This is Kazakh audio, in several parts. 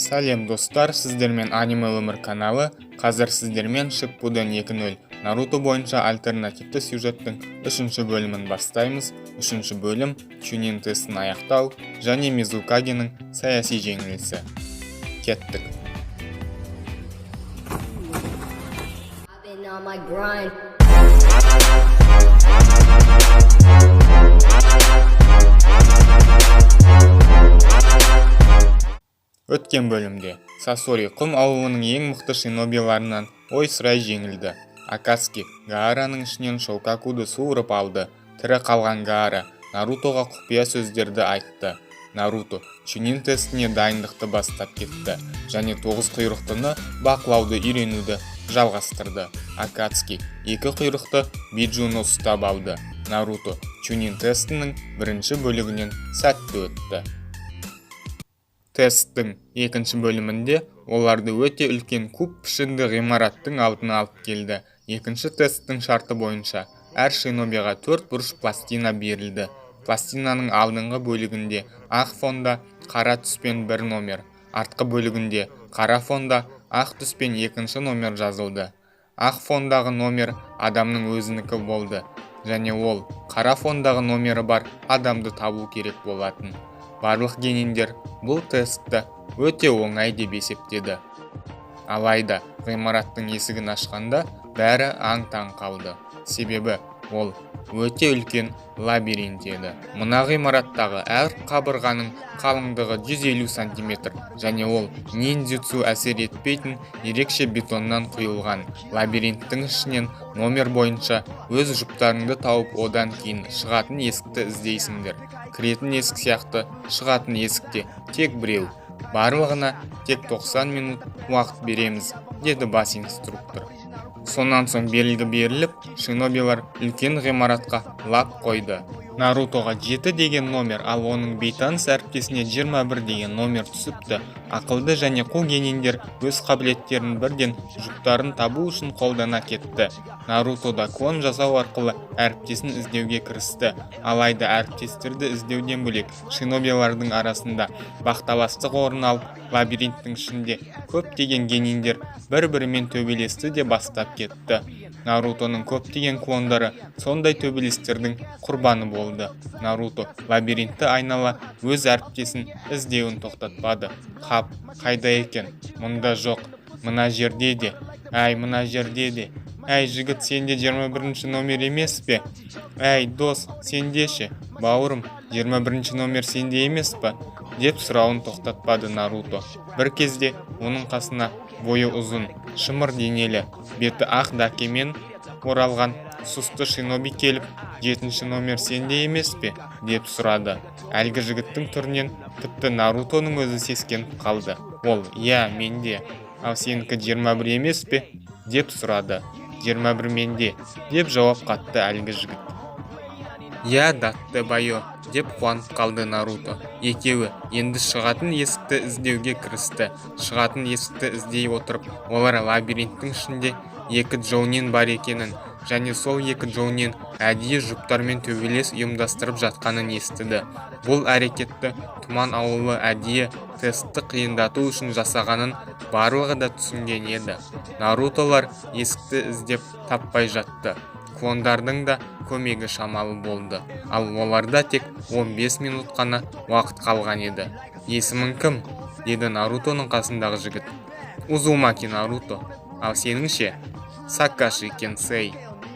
Сәлем достар, сіздермен Аниме Өмір каналы. Қазір сіздермен Shippuden 2.0 Наруто бойынша альтернативті сюжеттің 3-ші бөлімін бастаймыз. 3-ші бөлім Чунин тестін аяқтау және Мизукагенің саяси жеңілісі. Кеттік. Өткен бөлімде Сасори құм ауылының ең мықты шинобиларынан ой сұрай жеңілді. Акацуки Гаараның ішінен Шокакуды суырып алды. Тірі қалған Гаара Нарутоға құпия сөздерді айтты. Наруто Чунин тестіне дайындықты бастап кетті және 9 құйрықтыны бақылауды үйренуді жалғастырды. Акацуки 2 құйрықты Биджуны ұстап алды. Наруто Чунин тестінің 1-ші бөлігінен сәтті өтті. Тесттің 2-ші бөлімінде оларды өте үлкен куб пішінді ғимараттың алдына алып келді. 2-ші тесттің шарты бойынша әр шинобиға 4 бұрыш пластина берілді. Пластинаның алдыңғы бөлігінде ақ фонда қара түспен 1 номер, артқы бөлігінде қара фонда ақ түспен 2-ші номер жазылды. Ақ фондағы номер адамның өзінікі болды және ол қара фондағы номері бар адамды табу керек болатын. Барлық гениндер бұл тестті өте оңай деп есептеді. Алайда ғимараттың есігін ашқанда бәрі аң-таң қалды. Себебі ол өте үлкен лабиринт еді. Мына ғимараттағы әр қабырғаның қалыңдығы 150 см және ол ниндзюцу әсер етпейтін ерекше бетоннан құйылған. Лабиринттің ішінен номер бойынша өз жұптарыңды тауып одан кейін шығатын есікті іздейсіңдер. Кіретін есік сияқты шығатын есікте тек біреу. Барлығына тек 90 минут уақыт береміз, деді бас инструктор. Сонан соң белгі беріліп, шинобилар үлкен ғимаратқа лап қойды. Нарутоға 7 деген номер, ал оның бейтаныс әріптесіне 21 деген номер түсіпті. Ақылды және қу гениндер өз қабілеттерін бірден жұптарын табу үшін қолдана кетті. Наруто да клон жасау арқылы әріптесін іздеуге кірісті. Алайда әріптестерді іздеуден бөлек шинобилардың арасында бақталастық орын алып, лабиринттің ішінде көптеген гениндер бір-бірімен төбелесті де бастап кетті. Нарутоның көптеген клондары сондай төбелестердің құрбаны болды. Наруто лабиринтті айнала өз әріптесін іздеуін тоқтатпады. Қайда екен? Мұнда жоқ. Мына жерде де. Мына жерде де. Жігіт, сенде 21-ші номер емес пе? Дос, сендеші? Бауырым, 21-ші номер сенде емес пе? Деп сұрауын тоқтатпады Наруто. Бір кезде оның қасына бойы ұзын, шымыр денелі, беті ақ дакемен оралған сұсты шиноби келіп, 7-ші номер сенде емес пе? Деп сұрады. Әлгі жігіттің түрінен тіпті Нарутоның өзі сескеніп қалды. Ол, менде. Ал сенікі 21 емес пе? Деп сұрады. 21 менде, деп жауап қатты әлгі жігіт. Датты байо, деп қуанып қалды Наруто. Екеуі енді шығатын есікті іздеуге кірісті. Шығатын есікті іздей отырып, олар лабиринттің ішінде 2 джоунин бар екенін және сол 2 джоунин әдейі жұптармен төбелес ұйымдастырып жатқанын естіді. Бұл әрекетті Тұман ауылы әдейі тестті қиындату үшін жасағанын барлығы да түсінген еді. Нарутолар есікті іздеп таппай жатты. Клондардың да көмегі шамалы болды. Ал оларда тек 15 минут қана уақыт қалған еді. Есімің кім? Деді Нарутоның қасындағы жігіт. Узумаки Наруто. Ал сеніңше? Сакаши Кенсей.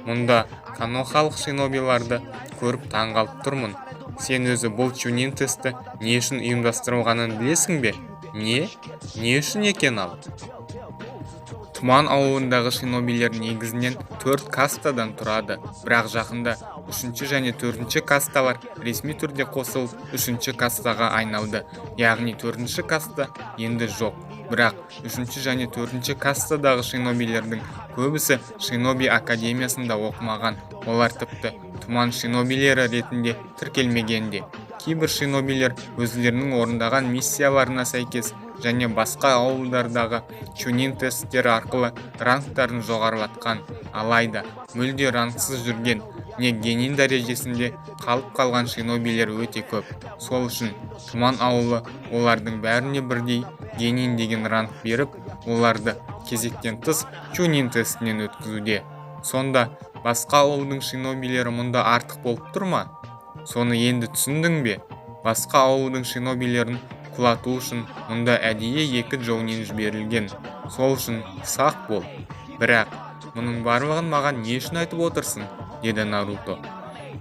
Мұнда канохалық шинобиларды көріп таңғалып тұрмын. Сен өзі бұл Чунин тесті не үшін ұйымдастырылғанын білесің бе? Не үшін екен ал? Тұман ауылындағы шинобилер негізінен 4 кастадан тұрады. Бірақ жақында 3-ші және 4-ші касталар ресми түрде қосылып 3-ші кастаға айналды. Яғни 4-ші каста енді жоқ. Бірақ 3-ші және 4-ші кастадағы шинобилердің көбісі шиноби академиясында оқымаған. Олар тіпті тұман шинобилері ретінде тіркелмегенде. Кейбір шинобилер өзлерінің орындаған миссияларына сәйкес және басқа ауылдардағы Чунин тесттері арқылы ранктарын жоғарылатқан. Алайда мүлде рангсыз жүрген не генин дәрежесінде қалып қалған шинобилер өте көп. Сол үшін Тұман ауылы олардың бәріне бірдей генин деген ранг беріп, оларды кезектен тыс чунин тестінен өткізуде. Сонда басқа ауылдың шинобилері мұнда артық болып тұр ма? Соны енді түсіндің бе? Басқа ауылдың шинобилерін құлату үшін мұнда әдейі 2 джоунин жіберілген. Сол үшін сақ бол. Бірақ мұның барлығын маған не үшін айтып отырсың? Деді Наруто.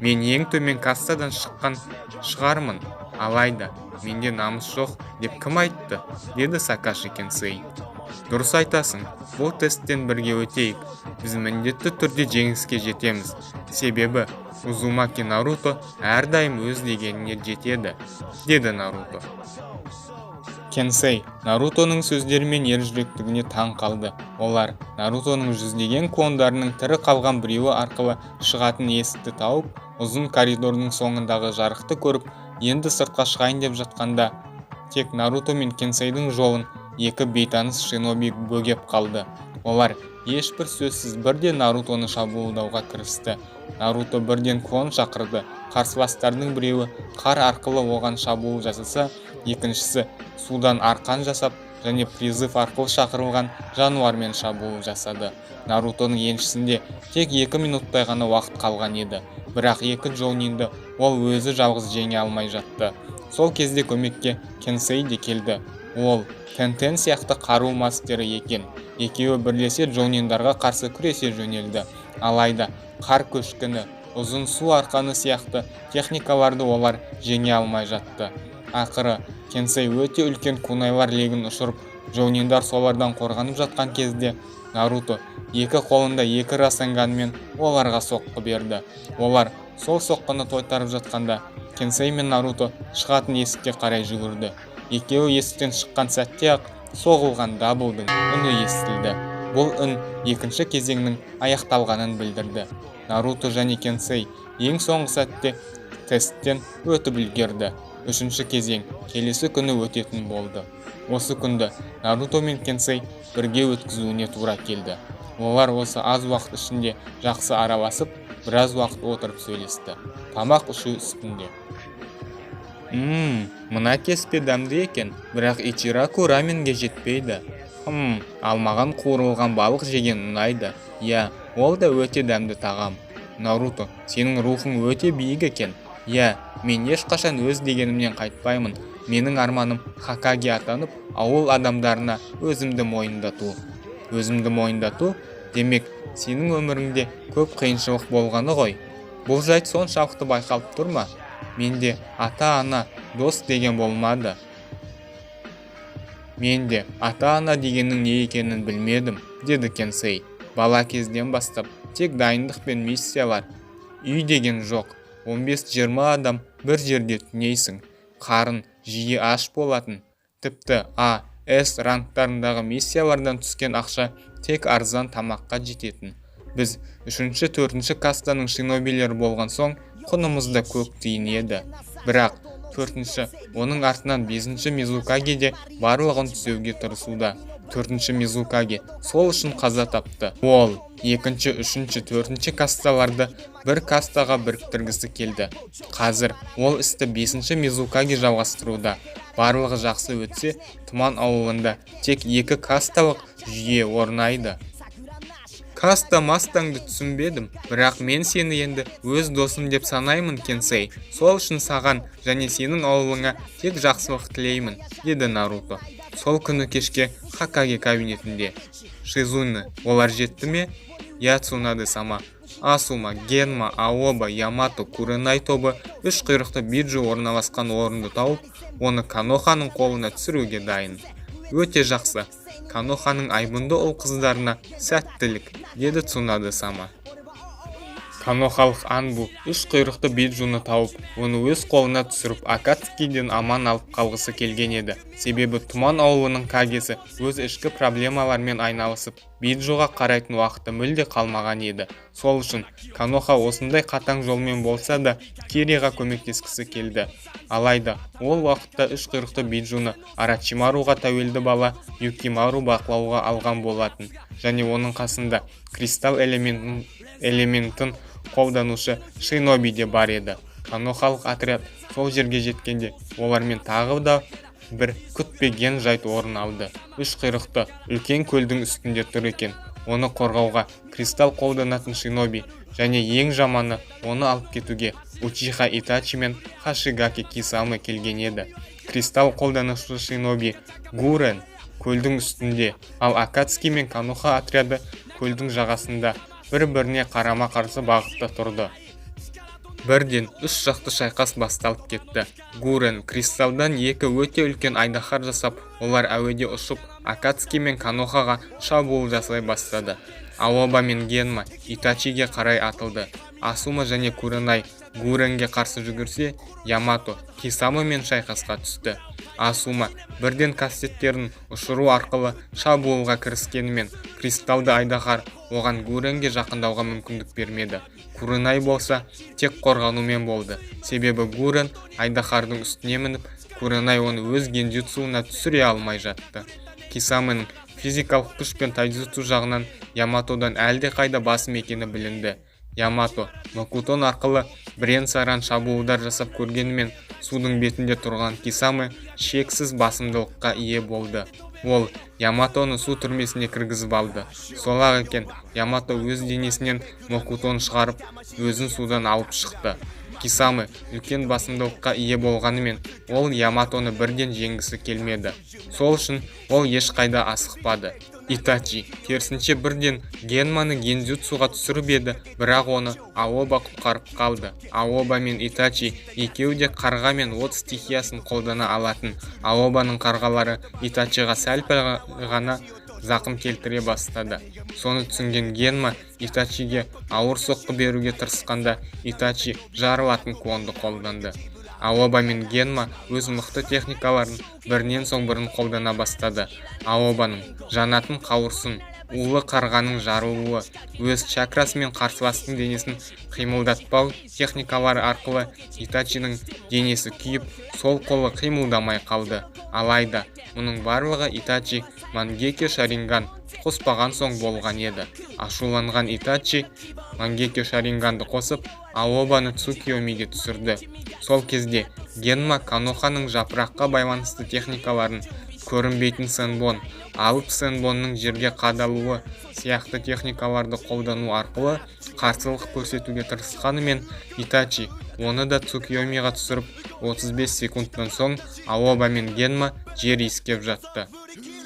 Мен ең төмен кастадан шыққан шығармын, алайда менде намыс жоқ деп кім айтты? Деді Сакаши Кенсей. Дұрыс айтасың, бұл тесттен бірге өтейік. Біз міндетті түрде жеңіске жетеміз. Себебі Узумаки Наруто әрдайым өз дегеніне жетеді, деді Наруто. Кенсей Нарутоның сөздерімен ержүректігіне таң қалды. Олар Нарутоның жүздеген клондарының тірі қалған біреуі арқылы шығатын есікті тауып, ұзын коридордың соңындағы жарықты көріп, енді сыртқа шығайын деп жатқанда, тек Наруто мен Кенсейдің жолын 2 бейтаныс шиноби бөгеп қалды. Олар ешбір сөзсіз бірден Нарутоны шабуылдауға кірісті. Наруто бірден клон шақырды. Қарсыластардың біреуі қар арқылы оған шабуыл жасаса, екіншісі судан арқан жасап және призыв арқылы шақырылған жануармен шабуыл жасады. Нарутоның еншісінде тек 2 минуттай ғана уақыт қалған еді. Бірақ 2 джоунинді ол өзі жалғыз жеңе алмай жатты. Сол кезде көмекке Кенсей де келді. Ол Тентен сияқты қару мастері екен. Екеуі бірлесе джоуниндарға қарсы күресе жөнелді. Алайда қар көшкіні, ұзын су арқаны сияқты техникаларды олар жеңе алмай жатты. Ақыры Кенсей өте үлкен кунайлар легін ұшырып, джоуниндар солардан қорғанып жатқан кезде Наруто 2 қолында 2 расенганмен оларға соққы берді. Олар сол соққыны тойтарып жатқанда Кенсей мен Наруто шығатын есікке қарай жүгірді. Екеуі есіктен шыққан сәтте-ақ соғылған даблдың үні естілді. Бұл үн екінші кезеңнің аяқталғанын білдірді. Наруто және Кенсей ең соңғы сәтте тесттен өтіп үлгерді. Үшінші кезең келесі күні өтетін болды. Осы күнді Наруто мен Кенсей бірге өткізуіне тура келді. Олар осы аз уақыт ішінде жақсы араласып, біраз уақыт отырып сөйлесті. Тамақ ішу үстінде. Мына кеспе дәмді екен, бірақ Ичираку раменге жетпейді. Ал маған қуырылған балық жеген ұнайды. Я, ол да өте дәмді тағам. Наруто, сенің рухың өте биік екен. Я, мен ешқашан өз дегенімнен қайтпаймын. Менің арманым Хакаге атанып, ауыл адамдарына өзімді мойындату. Өзімді мойындату? Демек, сенің өміріңде көп қиыншылық болғаны ғой. Бұл жайт соншалықты байқалып тұр ма? Менде ата-ана, дос деген болмады. Менде ата-ана дегеннің не екенін білмедім, деді Кенсей. Бала кезден бастап тек дайындық пен миссиялар. Үй деген жоқ. 15-20 адам бір жерде түнейсің. Қарын жиі аш болатын. Тіпті А, С рангтарындағы миссиялардан түскен ақша тек арзан тамаққа жететін. Біз 3-4 кастаның шинобилері болған соң құнымыз да көк тиын еді. Бірақ 4-ші, оның артынан 5-ші Мизукаге де барлығын түзеуге тырысуда. 4-ші Мизукаге сол үшін қаза тапты. Ол 2-ші, 3-ші, 4-ші касталарды бір кастаға біріктіргісі келді. Қазір ол істі 5-ші Мизукаге жалғастыруда. Барлығы жақсы өтсе, Тұман ауылында тек 2 касталық жүйе орнайды. Каста мастаңды түсінбедім, бірақ мен сені енді өз досым деп санаймын, Кенсей. Сол үшін саған және сенің ауылыңа тек жақсылық тілеймін, деді Наруто. Сол күні кешке Хакаге кабинетінде. Шизуны, олар жетті ме? Яцунады сама, Асума, Генма, Аоба, Ямато, Куренай тобы 3 құйрықты биджу орналасқан орынды тауып, оны Каноханың қолына түсіруге дайын. Өте жақсы. Каноханың айбынды ұл қыздарына сәттілік, деді Цунады сама. Канохалық Анбу 3 құйрықты биджуны тауып, оны өз қолына түсіріп Акацукиден аман алып қалғысы келген еді. Себебі Тұман ауылының кагесі өз ішкі проблемалармен айналысып, биджуға қарайтын уақыты мүлде қалмаған еді. Сол үшін Каноха осындай қатаң жолмен болса да Кириға көмектескісі келді. Алайда ол уақытта 3 құйрықты биджуны Арачимаруға тәуелді бала Юкимару бақылауға алған болатын, және оның қасында кристалл элементін қолданушы Шиноби де бар еді. Канохалық отряд сол жерге жеткенде олармен тағы да бір күтпеген жайт орын алды. Үш құйрықты үлкен көлдің үстінде тұр екен. Оны қорғауға кристалл қолданатын шиноби және ең жаманы оны алып кетуге Учиха Итачи мен Хашигаки Кисама келген еді. Кристалл қолданушы шиноби Гурен көлдің үстінде, ал Акацки мен Каноха отряды көлдің жағасында бір-біріне қарама-қарсы бағытта тұрды. Бірден үш жақты шайқас басталып кетті. Гурен кристалдан екі өте үлкен айдаһар жасап, олар әуеде ұшып, Акацки мен Канохаға шабуыл жасай бастады. Аоба мен Генма Итачиге қарай атылды. Асума және Куренай Гуренге қарсы жүгірсе, Ямато Кисама мен шайқасқа түсті. Асума бірден кастеттерін ұшыру арқылы шабуылға кіріскенімен, кристалды айдаһар оған Гуренге жақындауға мүмкіндік бермеді. Куренай болса тек қорғанумен болды. Себебі Гурен айдаһардың үстіне мініп, Куренай оны өз генджутсуына түсіре алмай жатты. Кисаманың физикалық күш пен тайджутсу жағынан Яматодан әлде қайда басым екені білінді. Ямато Макутон арқылы бірен-саран шабуылдар жасап көргенімен, судың бетінде тұрған Кисама шексіз басымдылыққа ие болды. Ол Яматоны су түрмесіне кіргізіп алды. Сол-ақ екен, Ямато өз денесінен Макутон шығарып, өзін судан алып шықты. Кисама үлкен басымдылыққа ие болғанымен, ол Яматоны бірден жеңгісі келмеді. Сол үшін ол ешқайда асықпады. Итачи керісінше бірден Генманы генджутсуға түсіріп еді, бірақ оны Аоба құтқарып қалды. Аоба мен Итачи екеуі де қарға мен от стихиясын қолдана алатын. Аобаның қарғалары Итачиға сәл-пәл ғана зақым келтіре бастады. Соны түсінген Генма Итачиге ауыр соққы беруге тырысқанда, Итачи жарылатын куонды қолданды. Аоба мен Генма өз мықты техникаларын бірінен соң бірін қолдана бастады. Аобаның жанатын қауырсын, улы қарғаның жарылуы, өз чакрасы мен қарсыластың денесін қимылдатпау техникалары арқылы Итачиның денесі күйіп, сол қолы қимылдамай қалды. Алайда, мұның барлығы Итачи Мангекё Шаринган қоспаған соң болған еді. Ашуланған Итачи Мангекё Шаринганды қосып, Аобаны Цукиомиге түсірді. Сол кезде Генма Каноханың жапыраққа байланысты техникаларын, көрінбейтін сенбон, алып сенбонның жерге қадалуы сияқты техникаларды қолдану арқылы қарсылық көрсетуге тырысқанымен, Итачи оны да Цукиомиға түсіріп, 35 секундтан соң Аоба мен Генма жер иіскеп жатты.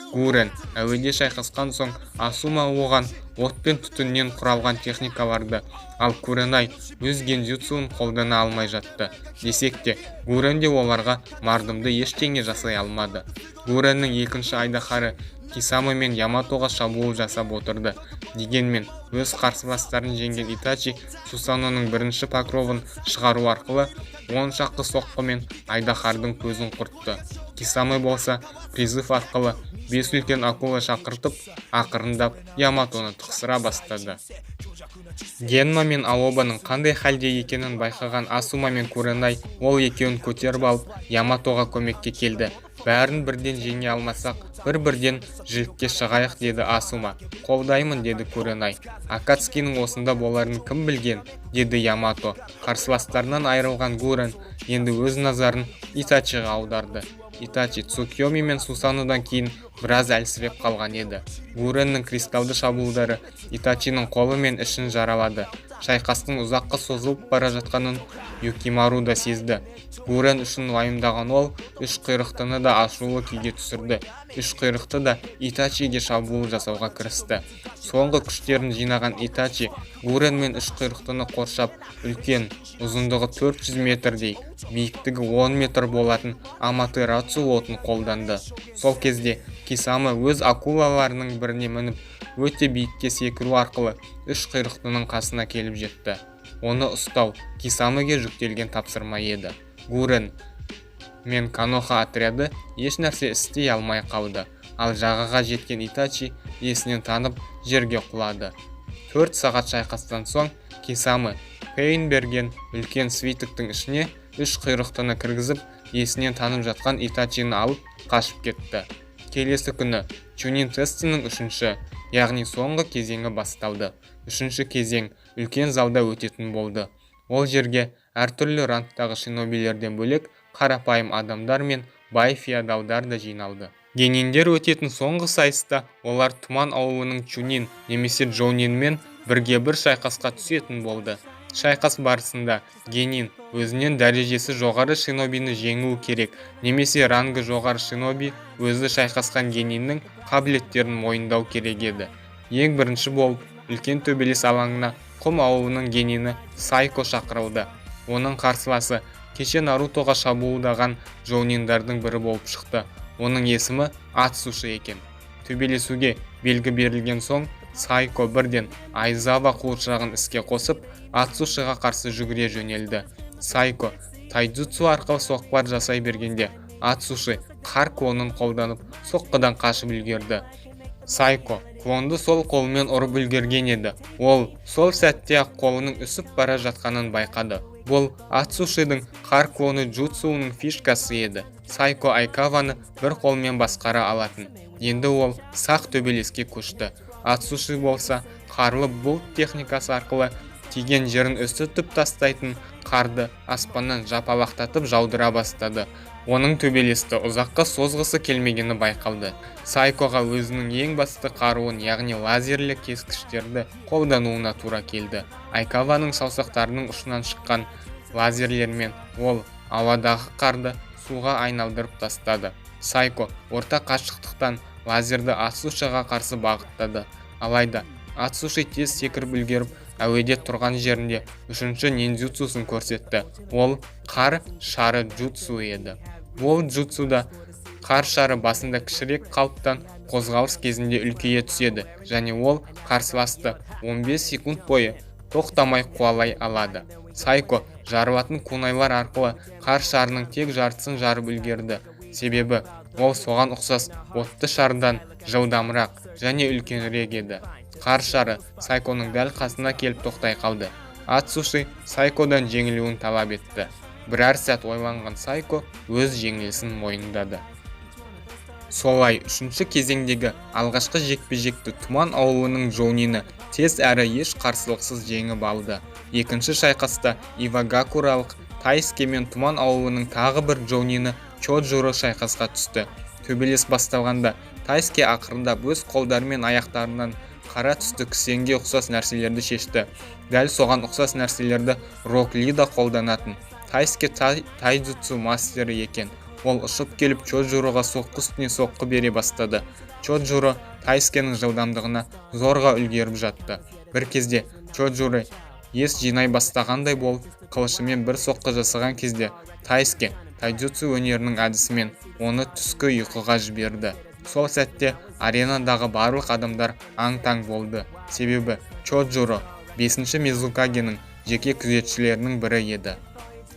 Гурен әуеде шайқасқан соң Асума оған от пен түтіннен құралған техникаларды, ал Куренай өз генджутсуын қолдана алмай жатты. Десек те, Гурен де оларға мардымды ештеңе жасай алмады. Гуреннің екінші айдаһары Кисама мен Яматоға шабуыл жасап отырды. Дегенмен, өз қарсыластарын жеңген Итачи Сусаноның бірінші покровын шығару арқылы 10 шақты соққымен айдаһардың көзін құртты. Кисама болса призыв арқылы 5 үлкен акула шақыртып, ақырындап Яматоны тықсыра бастады. Генма мен Аобаның қандай халде екенін байқаған Асума мен Куренай ол екеуін көтеріп алып Яматоға көмекке келді. Бәрін бірден жеңе алмасақ, бір-бірден жілікке шығайық, деді Асума. Қолдаймын, деді Куренай. Акацкиның осында боларын кім білген, деді Ямато. Қарсыластарынан айырылған Гурен енді өз назарын Итачиға аударды. Итачи Цукиоми мен Сусанодан кейін біраз әлсіреп қалған еді. Гуреннің кристалды шабуылдары Итачиның қолы мен ішін жаралады. Шайқастың ұзаққа созылып бара жатқанын Юкимару да сезді. Гурен үшін уайымдаған ол үш құйрықтыны да ашулы күйге түсірді. Үш құйрықты да Итачиге шабуыл жасауға кірісті. Соңғы күштерін жинаған Итачи Гурен мен үш құйрықтыны қоршап, үлкен, ұзындығы 400 метрдей, биіктігі 10 метр болатын Аматерацу отын қолданды. Сол кезде Кисама өз акулаларының біріне мініп, өте биікке секіру арқылы үш құйрықтының қасына келіп жетті. Оны ұстау Кисамаге жүктелген тапсырма еді. Гурен мен Каноха отряды еш нәрсе істей алмай қалды, ал жағаға жеткен Итачи есінен танып жерге құлады. 4 сағат шайқастан соң Кисама Пейн берген үлкен свитіктің ішіне үш құйрықтыны кіргізіп, есінен танып жатқан Итачині алып қашып кетті. Келесі күні Чунин тестінің үшінші, яғни соңғы кезеңі басталды. Үшінші кезең үлкен залда өтетін болды. Ол жерге әртүрлі рангтағы шинобилерден бөлек қарапайым адамдар мен бай феодалдар да жиналды. Гениндер өтетін соңғы сайыста олар Тұман ауылының Чунин немесе Джоунинмен бірге-бір шайқасқа түсетін болды. Шайқас барысында Генин өзінен дәрежесі жоғары шинобині жеңуі керек, немесе рангі жоғары шиноби өзі шайқасқан Гениннің қабілеттерін мойындау керек еді. Ең бірінші болып үлкен төбелес алаңына Құм ауылының Генині Сайко шақырылды. Оның қарсыласы кеше Нарутоға шабуылдаған Джоуниндардың бірі болып шықты. Оның есімі Ацуши екен. Төбелесуге белгі берілген соң Сайко бірден Айзава қуыршағын іске қосып, Ацушиға қарсы жүгіре жөнелді. Сайко тайджутсу арқылы соққылар жасай бергенде, Ацуши қар клонын қолданып соққыдан қашып үлгерді. Сайко клонды сол қолымен ұрып үлгерген еді. Ол сол сәтте-ақ қолының үсіп бара жатқанын байқады. Бұл Ацушидің қар клоны джутсуының фишкасы еді. Сайко Айкаваны бір қолмен басқара алатын. Енді ол сақ төбелеске көшті. Ацуши болса қарлы бұлт техникасы арқылы тиген жерін үсітіп тастайтын қарды аспаннан жапалақтатып жаудыра бастады. Оның төбелесті ұзаққа созғысы келмегені байқалды. Сайкоға өзінің ең басты қаруын, яғни лазерлі кескіштерді қолдануына тура келді. Айкаваның саусақтарының ұшынан шыққан лазерлермен ол ауадағы қарды суға айналдырып тастады. Сайко орта қашықтықтан лазерді Ацушиға қарсы бағыттады. Алайда Ацуши тез секіріп үлгеріп, әуеде тұрған жерінде үшінші нинджутсусын көрсетті. Ол қар шары джутсу еді. Ол джутсуда қар шары басында кішірек қалыптан қозғалыс кезінде үлкейе түседі, және ол қарсыласты 15 секунд бойы тоқтамай қуалай алады. Сайко жарылатын кунайлар арқылы қар шарының тек жартысын жарып үлгерді. Себебі ол соған ұқсас отты шардан жылдамырақ және үлкенірек еді. Қар шары Сайконың дәл қасына келіп тоқтай қалды. Ацуши Сайкодан жеңілуін талап етті. Бірер сәт ойланған Сайко өз жеңілісін мойындады. Солай үшінші кезеңдегі алғашқы жекпе-жекті Тұман ауылының Джоунины тез әрі еш қарсылықсыз жеңіп алды. Екінші шайқаста Ивагакуралық Тайске мен Тұман ауылының тағы бір Джоунины Чоджуро шайқасқа түсті. Төбелес басталғанда Тайске ақырындап өз қолдары мен аяқтарынан қара түсті кісенге ұқсас нәрселерді шешті. Дәл соған ұқсас нәрселерді Рок Ли да қолданатын. Тайске тайджутсу мастері екен. Ол ұшып келіп Чоджуроға соққы үстіне соққы бере бастады. Чоджуро Тайскенің жылдамдығына зорға үлгеріп жатты. Бір кезде Чоджуро ес жинай бастағандай болып, қылышымен бір соққы жасаған кезде Тайске тайджутсу өнерінің әдісімен оны түскі ұйқыға жіберді. Сол сәтте аренадағы барлық адамдар аң-таң болды. Себебі Чоджуро 5-ші Мизукагенің жеке күзетшілерінің бірі еді.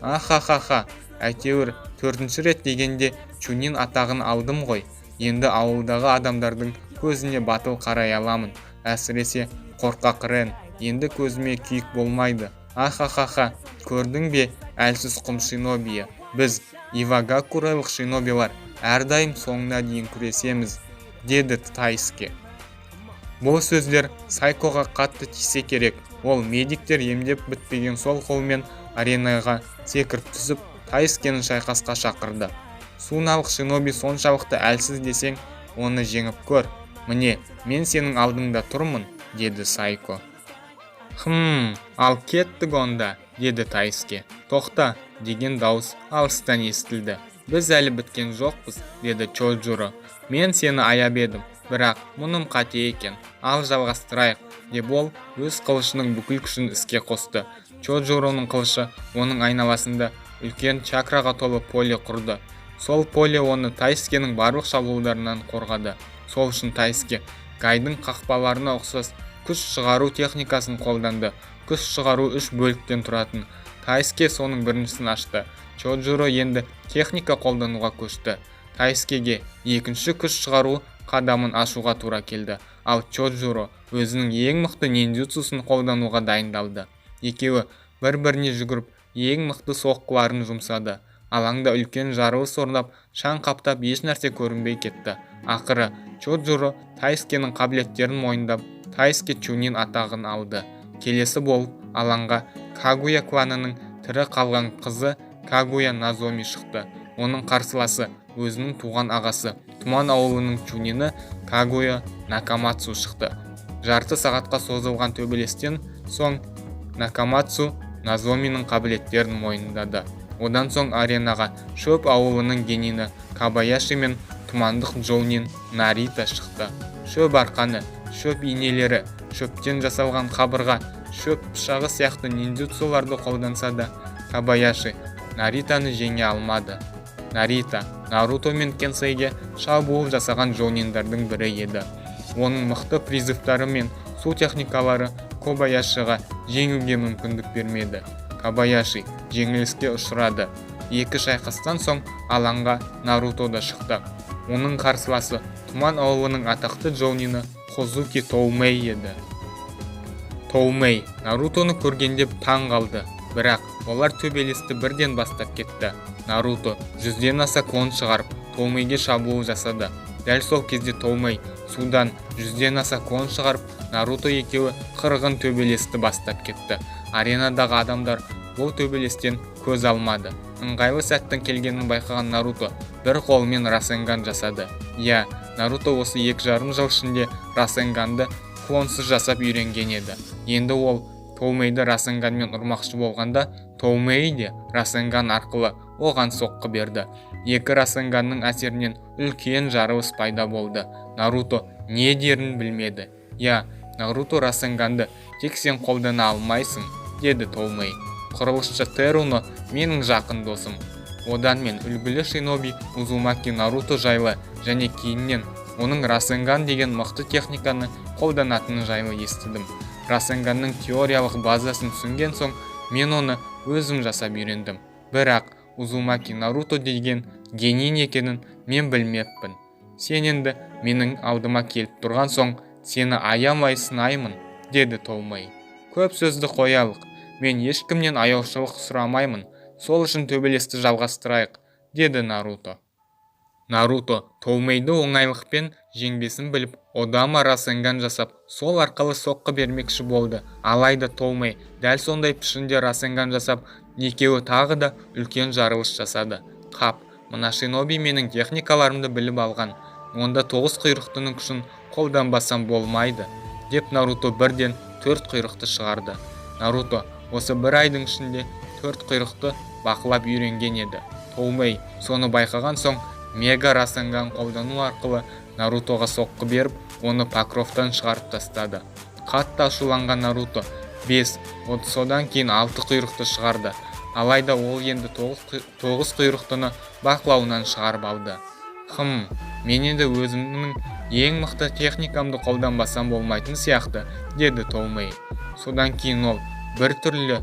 Ахахаха, әйтеуір 4-ші рет дегенде Чунин атағын алдым ғой. Енді ауылдағы адамдардың көзіне батыл қарай аламын. Әсіресе қорқақ Рен, енді көзіме күйік болмайды. Ахахаха, көрдің бе әлсіз құм шинобия? Біз Ивагакуралық шинобилар әрдайым соңына дейін күресеміз, деді Тайске. Бұл сөздер Сайкоға қатты тисе керек. Ол медиктер емдеп бітпеген сол қолмен аренаға секіріп түсіп, Тайскені шайқасқа шақырды. Суналық шиноби соншалықты әлсіз десең, оны жеңіп көр. Міне, мен сенің алдыңда тұрмын, деді Сайко. Ал кеттік онда, деді Тайске. Тоқта, деген дауыс алыстан естілді. Біз әлі біткен жоқпыз, деді Чоджуро. Мен сені аяп едім, бірақ мұным қате екен. Ал жалғастырайық, деп ол өз қылышының бүкіл күшін іске қосты. Чоджуроның қылышы оның айналасында үлкен чакраға толы поле құрды. Сол поле оны Тайскенің барлық шабуылдарынан қорғады. Сол үшін Тайске Гайдың қақпаларына ұқсас күш шығару техникасын қолданды. Күш шығару 3 бөліктен тұратын. Тайске соның біріншісін ашты. Чоджуро енді техника қолдануға көшті. Тайскеге екінші күш шығару қадамын ашуға тура келді. Ал Чоджуро өзінің ең мықты нинджутсусын қолдануға дайындалды. Екеуі бір-біріне жүгіріп, ең мықты соққыларын жұмсады. Алаңда үлкен жарылыс орнап, шаң қаптап еш нәрсе көрінбей кетті. Ақыры Чоджуро Тайскенің қабілеттерін мойындап, Тайске Чунин атағын алды. Келесі болып алаңға Кагуя кланының тірі қалған қызы Кагуя Назоми шықты. Оның қарсыласы өзінің туған ағасы Тұман ауылының чунині Кагуя Накамацу шықты. Жарты сағатқа созылған төбелестен соң Накамацу Назоминың қабілеттерін мойындады. Одан соң аренаға Шөп ауылының генийі Кабаяши мен тұмандық Джоунин Нарита шықты. Шөп арқаны, шөп инелері, шөптен жасалған қабырға, шөп пышағы сияқты ниндзюцуларды қолданса да, Кабаяши Наританы жеңе алмады. Нарита Наруто мен Кенсейге шабуыл жасаған Джоуниндардың бірі еді. Оның мықты призывтары мен су техникалары Кобаяшиға жеңуге мүмкіндік бермеді. Кабаяши жеңіліске ұшырады. Екі шайқастан соң алаңға Наруто да шықты. Оның қарсыласы Тұман ауылының атақты Джоунины Хозуки Тоумэй еді. Тоумэй Нарутоны көргенде таң қалды, бірақ олар төбелесті бірден бастап кетті. Наруто 100-ден аса клон шығарып, Тоумэйге шабуыл жасады. Дәл сол кезде Тоумэй судан 100-ден аса клон шығарып, Наруто екеуі қырғын төбелесті бастап кетті. Аренадағы адамдар бұл төбелестен көз алмады. Ыңғайлы сәттің келгенін байқаған Наруто бір қолмен Расенган жасады. Наруто осы 2,5 жыл ішінде Расенганды клонсыз жасап үйренген еді. Енді ол Тоумэйді Расенганмен ұрмақшы болғанда, Тоумэй де Расенган арқылы оған соққы берді. Екі Расенганның әсерінен үлкен жарылыс пайда болды. Наруто не дерін білмеді. Наруто Расенганды тек сен қолдана алмайсың, деді Тоумэй. Құрылысшы Теруно менің жақын досым. Одан мен үлгілі шиноби Узумаки Наруто жайлы және кейіннен оның Расенган деген мықты техниканы қолданатыны жайлы естідім. Расенганның теориялық базасын түсінген соң мен оны өзім жасап үйрендім. Бірақ Узумаки Наруто деген гений екенін мен білмеппін. Сен енді менің алдыма келіп тұрған соң сені аямай сынаймын, деді Тоумэй. Көп сөзді қоялық. Мен ешкімнен аяушылық сұрамаймын. Сол үшін төбелесті жалғастырайық, деді Наруто. Наруто Тоумэйді оңайлықпен жеңбесін біліп, Одама Расенган жасап, сол арқылы соққы бермекші болды. Алайда Тоумэй дәл сондай пішінде Расенган жасап, екеуі тағы да үлкен жарылыс жасады. Мына шиноби менің техникаларымды біліп алған. Онда 9 құйрықтының күшін қолданбасам болмайды, деп Наруто бірден 4 құйрықты шығарды. Наруто осы бір айдың ішінде 4 құйрықты бақылап үйренген еді. Тоумэй соны байқаған соң Мега Расенган қолдану арқылы Нарутоға соққы беріп, оны Покровтан шығарып тастады. Қатты ашуланған Наруто 5, содан кейін 6 құйрықты шығарды. Алайда ол енді 9 құйрықтыны бақылауынан шығарып алды. Мен енді өзімнің ең мықты техникамды қолданбасам болмайтын сияқты, деді Тоумэй. Содан кейін ол бір түрлі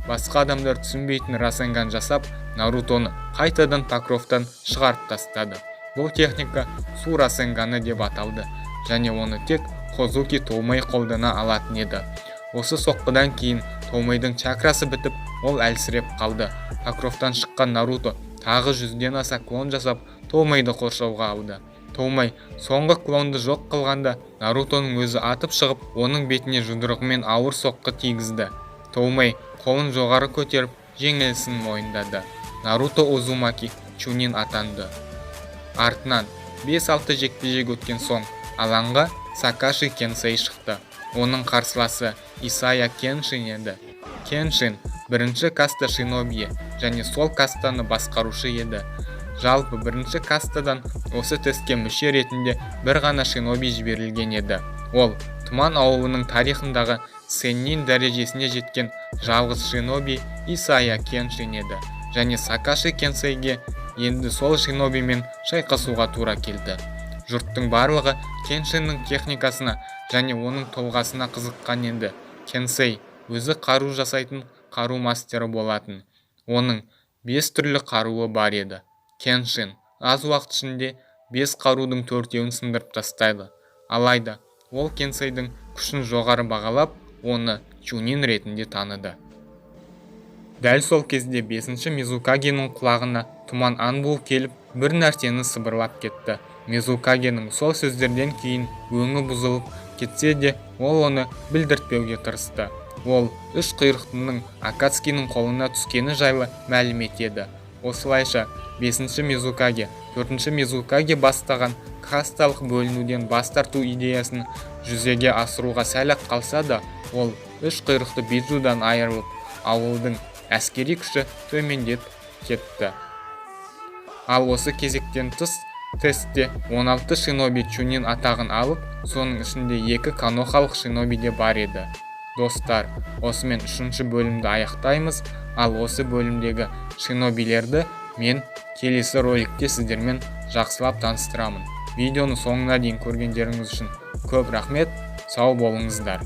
басқа адамдар түсінбейтін Расенган жасап, Нарутоны қайтадан Покровтан шығарып тастады. Бұл техника су Расенганы деп аталды, және оны тек Хозуки Тоумэй қолдана алатын еді. Осы соққыдан кейін Тоумэйдің чакрасы бітіп, ол әлсіреп қалды. Покровтан шыққан Наруто тағы 100-ден аса клон жасап, Тоумэйді қоршауға алды. Тоумэй соңғы клонды жоқ қылғанда, Нарутоның өзі атып шығып, оның бетіне жұдырығымен ауыр соққы тигізді. Тоумэй қолын жоғары көтеріп, жеңілісін мойындады. Наруто Узумаки Чунин атанды. Артынан 5-6 жекпе-жек өткен соң, алаңға Сакаши Кенсей шықты. Оның қарсыласы Исая Кеншин еді. Кеншин бірінші каста шиноби және сол кастаны басқарушы еді. Жалпы бірінші кастадан осы тестке мүше ретінде бір ғана шиноби жіберілген еді. Ол Тұман ауылының тарихындағы сеннин дәрежесіне жеткен жалғыз шиноби Исая Кеншин еді. Және Сакаши Кенсейге енді сол шинобимен шайқасуға тура келді. Жұрттың барлығы Кеншиннің техникасына және оның тұлғасына қызыққан енді. Кенсей өзі қару жасайтын қару мастері болатын. Оның 5 түрлі қаруы бар еді. Кеншин аз уақыт ішінде 5 қарудың 4-еуін сындырып тастайды. Алайда ол Кенсейдің күшін жоғары бағалап, оны Чунин ретінде таныды. Дәл сол кезде 5-ші Мизукагенің құлағына Тұман Анбу келіп, бір нәрсені сыбырлап кетті. Мизукагенің сол сөздерден кейін өңі бұзылып кетсе де, ол оны білдіртпеуге тырысты. Ол 3 құйрықтының Акацкиның қолына түскені жайлы мәлім етеді. Осылайша 5-ші Мизукаге 4-ші Мизукаге бастаған касталық бөлінуден бас тарту идеясын жүзеге асыруға сәл-ақ қалса да, ол 3 құйрықты Биджудан айырылып, ауылдың әскери күші төмендеп кетті. Ал осы кезектен тыс тестте 16 шиноби чунин атағын алып, соның ішінде 2 канохалық шиноби де бар еді. Достар, осымен 3-ші бөлімді аяқтаймыз, ал осы бөлімдегі шинобилерді мен келесі роликте сіздермен жақсылап таныстырамын. Видеоны соңына дейін көргендеріңіз үшін көп рахмет, сау болыңыздар.